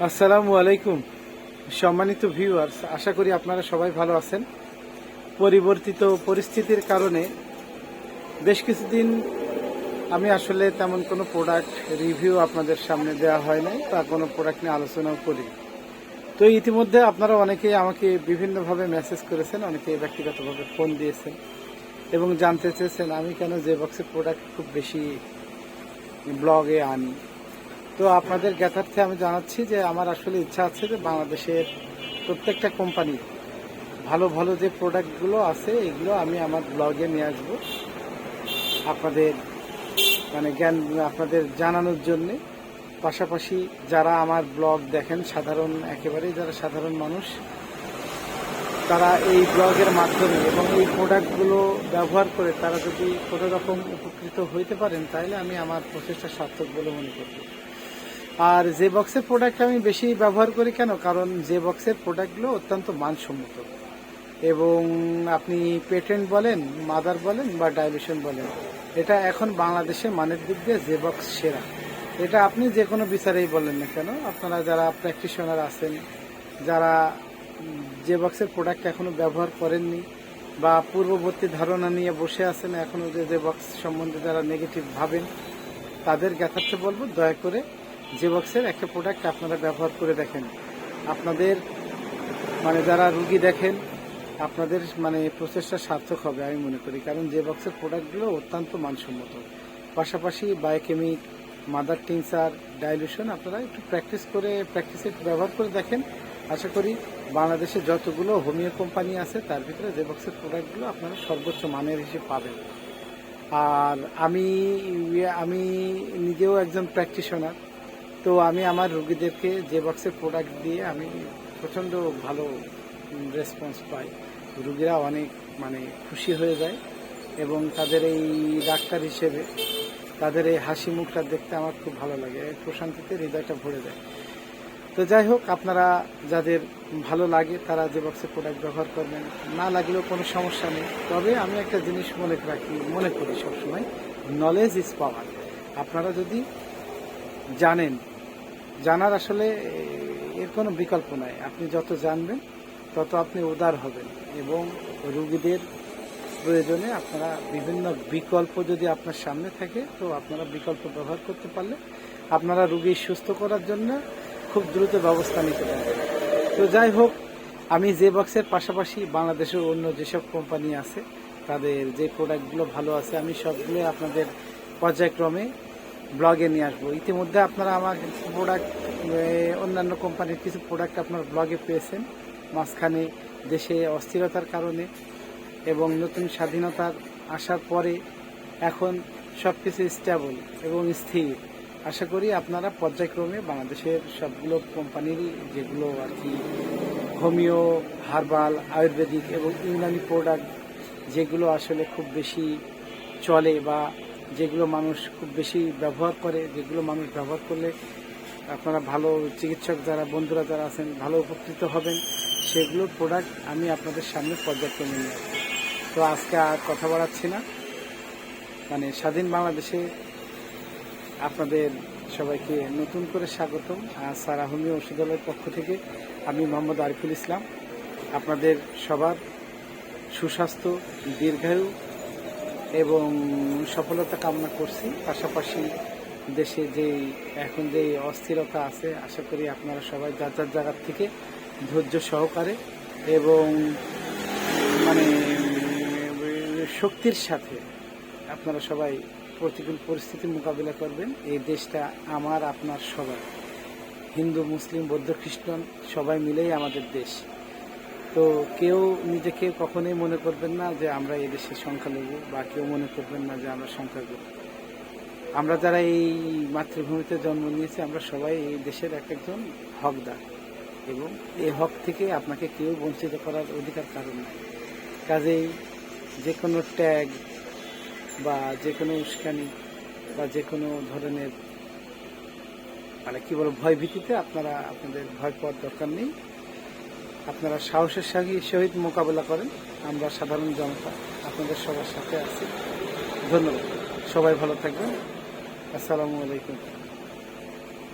আসসালামু আলাইকুম। সম্মানিত ভিউয়ার্স, আশা করি আপনারা সবাই ভালো আছেন। পরিবর্তিত পরিস্থিতির কারণে বেশ কিছুদিন আমি আসলে তেমন কোনো প্রোডাক্ট রিভিউ আপনাদের সামনে দেওয়া হয় নাই বা কোনো প্রোডাক্ট নিয়ে আলোচনাও করি। তো ইতিমধ্যে আপনারা অনেকেই আমাকে বিভিন্নভাবে মেসেজ করেছেন, অনেকে ব্যক্তিগতভাবে ফোন দিয়েছেন এবং জানতে চেয়েছেন আমি কেন যে বক্সের প্রোডাক্ট খুব বেশি ব্লগে আনি। তো আপনাদের জ্ঞাতার্থে আমি জানাচ্ছি যে আমার আসলে ইচ্ছা আছে যে বাংলাদেশের প্রত্যেকটা কোম্পানির ভালো ভালো যে প্রোডাক্টগুলো আছে এগুলো আমি আমার ব্লগে নিয়ে আসবো আপনাদের আপনাদের জানানোর জন্যে। পাশাপাশি যারা আমার ব্লগ দেখেন, একেবারেই যারা সাধারণ মানুষ, তারা এই ব্লগের মাধ্যমে এবং এই প্রোডাক্টগুলো ব্যবহার করে তারা যদি কোনো রকম উপকৃত হইতে পারেন, তাহলে আমি আমার প্রচেষ্টা সার্থক বলে মনে করব। আর যে বক্সের প্রোডাক্ট আমি বেশি ব্যবহার করি কেন, কারণ যে বক্সের প্রোডাক্টগুলো অত্যন্ত মানসম্মত এবং আপনি পেটেন্ট বলেন, মাদার বলেন বা ডাইলিউশন বলেন, এটা এখন বাংলাদেশের মানের দিক দিয়ে যে বক্স সেরা। এটা আপনি যে কোনো বিচারেই বলেন না কেন, আপনারা যারা প্র্যাকটিশনার আছেন, যারা যে বক্সের প্রোডাক্ট এখনও ব্যবহার করেননি বা পূর্ববর্তী ধারণা নিয়ে বসে আছেন, এখনও যে বক্স সম্বন্ধে যারা নেগেটিভ ভাবেন, তাদের জ্ঞাতার্থে বলবো দয়া করে যে বক্সের একটা প্রোডাক্ট আপনারা ব্যবহার করে দেখেন। আপনাদের যারা রুগী দেখেন, আপনাদের প্রচেষ্টা সার্থক হবে আমি মনে করি, কারণ যে বক্সের প্রোডাক্টগুলো অত্যন্ত মানসম্মত। পাশাপাশি বায়োকেমিক, মাদার টিনচার, ডাইলুশন আপনারা একটু প্র্যাকটিসে ব্যবহার করে দেখেন। আশা করি বাংলাদেশে যতগুলো হোমিও কোম্পানি আছে তার ভিতরে যে বক্সের প্রোডাক্টগুলো আপনারা সর্বোচ্চ মানের হিসেবে পাবেন। আর আমি আমি নিজেও একজন প্র্যাকটিশনার, তো আমি আমার রুগীদেরকে যে বক্সের প্রোডাক্ট দিয়ে আমি প্রচণ্ড ভালো রেসপন্স পাই। রুগীরা অনেক খুশি হয়ে যায় এবং তাদের এই ডাক্তার হিসেবে তাদের এই হাসি মুখটা দেখতে আমার খুব ভালো লাগে, প্রশান্তিতে হৃদয়টা ভরে যায়। তো যাই হোক, আপনারা যাদের ভালো লাগে তারা যে বক্সের প্রোডাক্ট ব্যবহার করবেন, না লাগলেও কোনো সমস্যা নেই। তবে আমি একটা জিনিস মনে করি সবসময়, নলেজ ইজ পাওয়ার। আপনারা যদি জানার আসলে এর কোনো বিকল্প নাই। আপনি যত জানবেন তত আপনি উদার হবেন এবং রুগীদের প্রয়োজনে আপনারা বিভিন্ন বিকল্প যদি আপনার সামনে থাকে, তো আপনারা বিকল্প ব্যবহার করতে পারলে আপনারা রুগী সুস্থ করার জন্য খুব দ্রুত ব্যবস্থা নিতে পারবেন। তো যাই হোক, আমি যে বক্সের পাশাপাশি বাংলাদেশের অন্য যেসব কোম্পানি আছে তাদের যে প্রোডাক্টগুলো ভালো আছে আমি সবগুলো আপনাদের পর্যায়ক্রমে ব্লগে নিয়ে আসবো। ইতিমধ্যে আপনারা আমার প্রোডাক্ট, অন্যান্য কোম্পানির কিছু প্রোডাক্ট আপনার ব্লগে পেয়েছেন। মাঝখানে দেশে অস্থিরতার কারণে এবং নতুন স্বাধীনতার আসার পরে এখন সব কিছু স্টেবল এবং স্থির। আশা করি আপনারা পর্যায়ক্রমে বাংলাদেশের সবগুলো কোম্পানিরই যেগুলো আর কি হোমিও, হার্বাল, আয়ুর্বেদিক এবং ইউনানি প্রোডাক্ট যেগুলো আসলে খুব বেশি চলে বা যেগুলো মানুষ খুব বেশি ব্যবহার করে, যেগুলো মানুষ ব্যবহার করলে আপনারা ভালো চিকিৎসক বন্ধুরা যারা আছেন ভালো উপকৃত হবেন, সেগুলোর প্রোডাক্ট আমি আপনাদের সামনে পর্যায়ক্রমে নিয়ে আসবো। তো আজকে আর কথা বাড়াচ্ছি না, স্বাধীন বাংলাদেশে আপনাদের সবাইকে নতুন করে স্বাগতম। সারা হোমিও ঔষধালয়ের পক্ষ থেকে আমি মোহাম্মদ আরিফুল ইসলাম আপনাদের সবার সুস্বাস্থ্য, দীর্ঘায়ু এবং সফলতা কামনা করছি। পাশাপাশি দেশে এখন যে অস্থিরতা আছে, আশা করি আপনারা সবাই যার যার জায়গার থেকে ধৈর্য সহকারে এবং শক্তির সাথে আপনারা সবাই প্রতিকূল পরিস্থিতির মোকাবিলা করবেন। এই দেশটা আমার, আপনার সবার, হিন্দু, মুসলিম, বৌদ্ধ, খ্রিস্টান সবাই মিলেই আমাদের দেশ। তো কেউ নিজেকে কখনোই মনে করবেন না যে আমরা এই দেশের সংখ্যালঘু, বা কেউ মনে করবেন না যে আমরা সংখ্যাগুরু। আমরা যারা এই মাতৃভূমিতে জন্ম নিয়েছি, আমরা সবাই এই দেশের এক একজন হকদার এবং এই হক থেকে আপনাকে কেউ বঞ্চিত করার অধিকার কারণ নাই। কাজেই যে কোনো ট্যাগ বা যে কোনো উস্কানি বা যে কোনো ধরনের ভয়ভীতিতে আপনাদের ভয় পাওয়ার দরকার নেই। আপনারা সাহসের সহিত মোকাবেলা করেন। আমরা সাধারণ জনতা আপনাদের সবার সাথে আছি। ধন্যবাদ। সবাই ভালো থাকবেন। আসসালামু আলাইকুম।